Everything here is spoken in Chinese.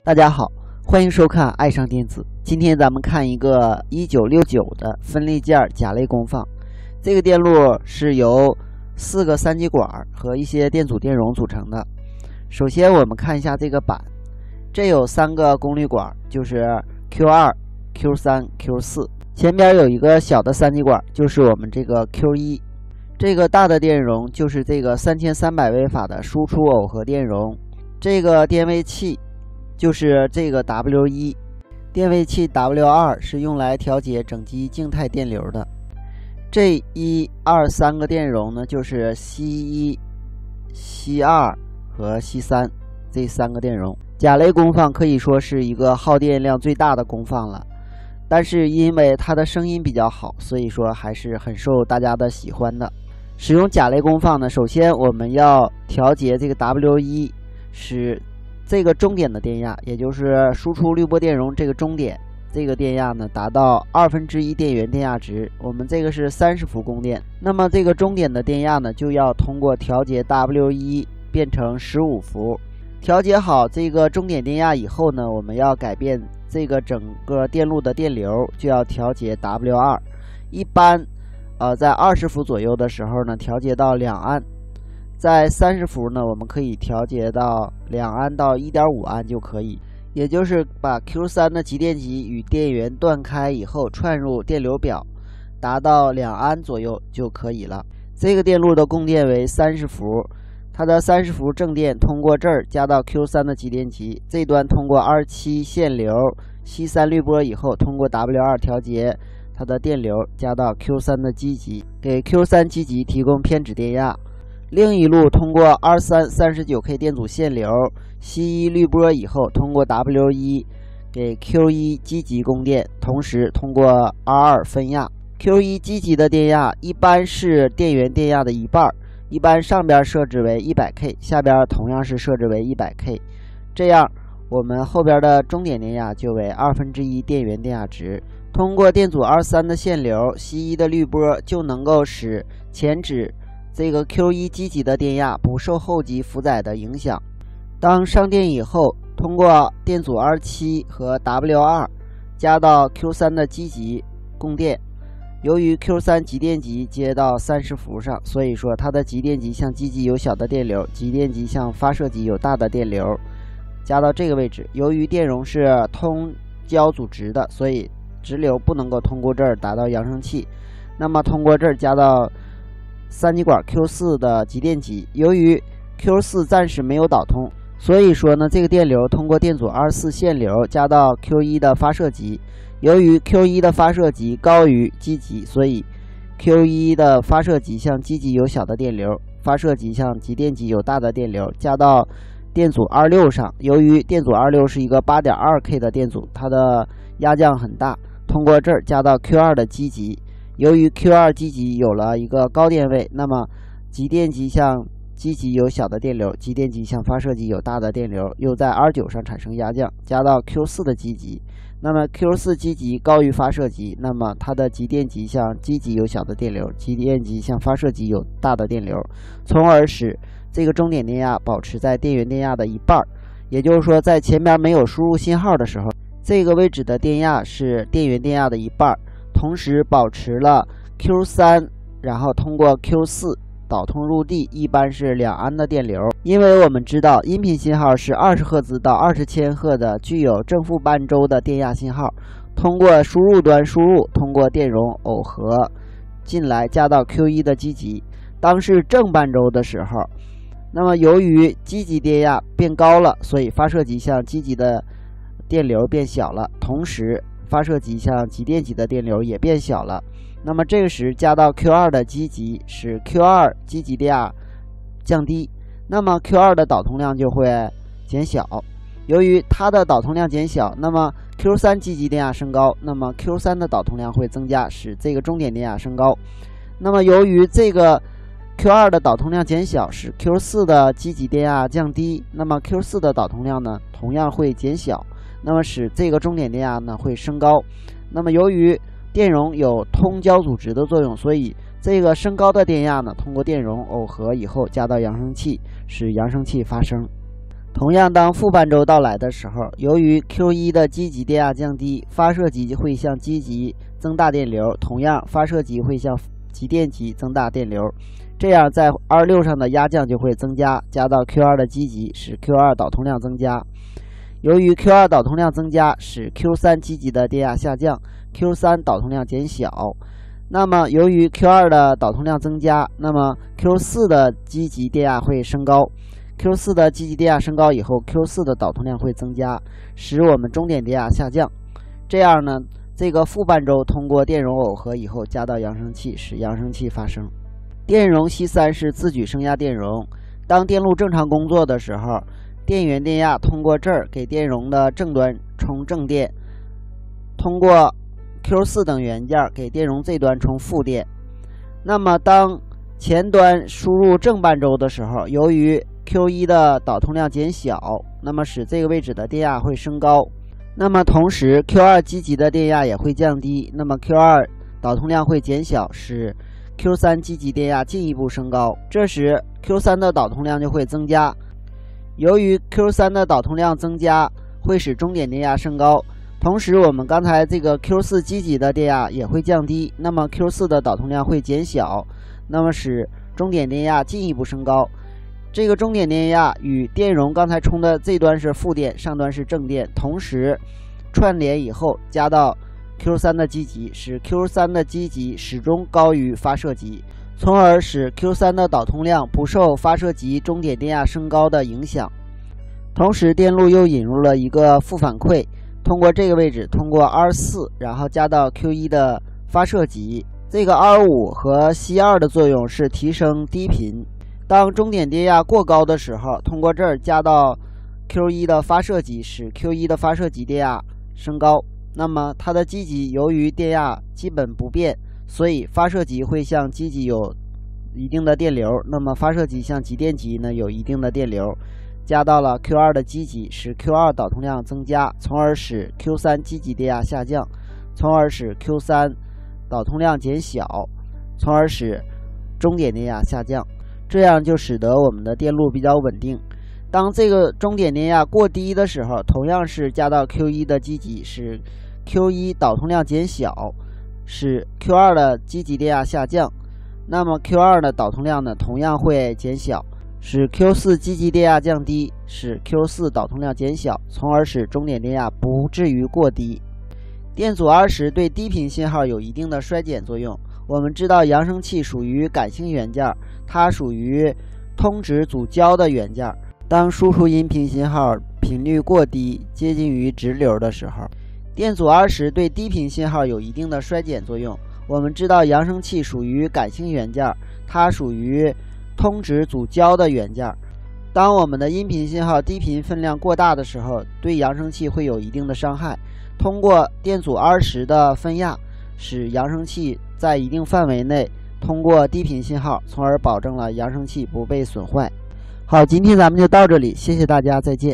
大家好，欢迎收看爱上电子。今天咱们看一个1969的分立件甲类功放。这个电路是由4个3极管和一些电阻电容组成的。首先我们看一下这个板，这有3个功率管，就是 Q2、Q3、Q4， 前边有一个小的3极管，就是我们这个 Q1。这个大的电容就是这个3300微法的输出耦合电容。这个电位器就是这个 W1， 电位器 W2 是用来调节整机静态电流的。这1、2、3个电容呢，就是 C1、C2 和 C3 这3个电容。甲类功放可以说是一个耗电量最大的功放了，但是因为它的声音比较好，所以说还是很受大家的喜欢的。使用甲类功放呢，首先我们要调节这个 W1， 使这个终点的电压，也就是输出滤波电容这个终点，这个电压呢达到1/2电源电压值。我们这个是30伏供电，那么这个终点的电压呢，就要通过调节 W1 变成15伏。调节好这个终点电压以后呢，我们要改变这个整个电路的电流，就要调节 W2。一般在20伏左右的时候呢，调节到2安。在30伏呢，我们可以调节到2安到 1.5 安就可以，也就是把 Q3 的极电极与电源断开以后串入电流表，达到2安左右就可以了。这个电路的供电为30伏，它的30伏正电通过这儿加到 Q3 的极电极，这端通过27线流吸3滤波以后，通过 W2 调节它的电流加到 Q3 的极极，给 Q3 极极提供偏指电压。另一路通过23 39K 电阻线流吸1滤波以后，通过 W1 给 Q1 积极供电，同时通过 R2 分压。Q1 积极的电压一般是电源电压的1半，一般上边设置为 100K， 下边同样是设置为 100K， 这样我们后边的终点电压就为1/2电源电压值。通过电阻 R3 的线流吸1的滤波，就能够使前指这个 Q1 积极的电压不受后极负载的影响。当上电以后，通过电阻 R7 和 W2 加到 Q3 的积极供电。由于 Q3 极电极接到30伏上，所以说它的极电极向积极有小的电流，极电极向发射极有大的电流，加到这个位置。由于电容是通交阻值的，所以直流不能够通过这儿达到扬声器，那么通过这儿加到3极管 Q4 的极电极。由于 Q4 暂时没有导通，所以说呢，这个电流通过电阻 R4 线流加到 Q1 的发射极。由于 Q1 的发射极高于积极，所以 Q1 的发射极向积极有小的电流，发射极向极电极有大的电流，加到电阻 R6 上。由于电阻 R6 是一个 8.2K 的电阻，它的压降很大，通过这儿加到 Q2 的积极。由于 Q2 积极有了一个高电位，那么极电极向积极有小的电流，极电极向发射极有大的电流，又在 R9 上产生压降，加到 Q4 的积极。那么 Q4 积极高于发射极，那么它的极电极向积极有小的电流，极电极向发射极有大的电流，从而使这个终点电压保持在电源电压的1半。也就是说，在前面没有输入信号的时候，这个位置的电压是电源电压的1半，同时保持了 Q3， 然后通过 Q4 导通入地，一般是2安的电流。因为我们知道音频信号是20赫兹到20千赫的具有正负半周的电压信号，通过输入端输入，通过电容耦合进来加到 Q1 的积极。当是正半周的时候，那么由于积极电压变高了，所以发射极向积极的电流变小了，同时发射极向极电极的电流也变小了。那么这个时加到 Q2 的积极，使 Q2 积极电压降低，那么 Q2 的导通量就会减小。由于它的导通量减小，那么 Q3 积极电压升高，那么 Q3 的导通量会增加，使这个终点电压升高。那么由于这个 Q2 的导通量减小，使 Q4 的积极电压降低，那么 Q4 的导通量呢同样会减小，那么使这个终点电压呢会升高。那么由于电容有通交阻值的作用，所以这个升高的电压呢，通过电容耦合以后加到扬声器，使扬声器发声。同样，当负半周到来的时候，由于 Q1 的积极电压降低，发射极会向积极增大电流，同样发射极会向极电极增大电流，这样在 R6 上的压降就会增加，加到 Q2 的积极，使 Q2 导通量增加。由于 Q2 导通量增加，使 Q3 积极的电压下降， Q3 导通量减小。那么由于 Q2 的导通量增加，那么 Q4 的积极电压会升高， Q4 的积极电压升高以后， Q4 的导通量会增加，使我们终点电压下降。这样呢，这个负半周通过电容耦合以后加到扬声器，使扬声器发声。电容C3是自举升压电容，当电路正常工作的时候，电源电压通过这儿给电容的正端充正电，通过 Q4 等元件给电容这端充负电。那么当前端输入正半周的时候，由于 Q1 的导通量减小，那么使这个位置的电压会升高。那么同时 Q2 积极的电压也会降低，那么 Q2 导通量会减小，使 Q3 积极电压进一步升高。这时 Q3 的导通量就会增加。由于 Q3 的导通量增加，会使终点电压升高。同时我们刚才这个 Q4 积极的电压也会降低，那么 Q4 的导通量会减小，那么使终点电压进一步升高。这个终点电压与电容刚才充的这端是负电，上端是正电，同时串联以后加到 Q3 的积极，使 Q3 的积极始终高于发射极，从而使 Q3 的导通量不受发射极终点电压升高的影响。同时电路又引入了一个负反馈，通过这个位置，通过 R4 然后加到 Q1 的发射极。这个 R5 和 C2 的作用是提升低频，当终点电压过高的时候，通过这儿加到 Q1 的发射极，使 Q1 的发射极电压升高。那么它的积极由于电压基本不变，所以发射极会向积极有一定的电流，那么发射极向极电极呢有一定的电流，加到了 Q2 的积极，使 Q2 导通量增加，从而使 Q3 积极电压下降，从而使 Q3 导通量减小，从而使终点电压下降。这样就使得我们的电路比较稳定。当这个终点电压过低的时候，同样是加到 Q1 的积极，使 Q1 导通量减小，使 Q2 的积极电压下降，那么 Q2 的导通量呢同样会减小，使 Q4 积极电压降低，使 Q4 导通量减小，从而使终点电压不至于过低。电阻 R10 对低频信号有一定的衰减作用。我们知道扬声器属于感性元件，它属于通值阻交的元件。当输出音频信号频率过低，接近于直流的时候，电阻 R10 对低频信号有一定的衰减作用。我们知道扬声器属于感性元件，它属于通值阻交的元件。当我们的音频信号低频分量过大的时候，对扬声器会有一定的伤害。通过电阻 R10 的分压，使扬声器在一定范围内通过低频信号，从而保证了扬声器不被损坏。好，今天咱们就到这里，谢谢大家，再见。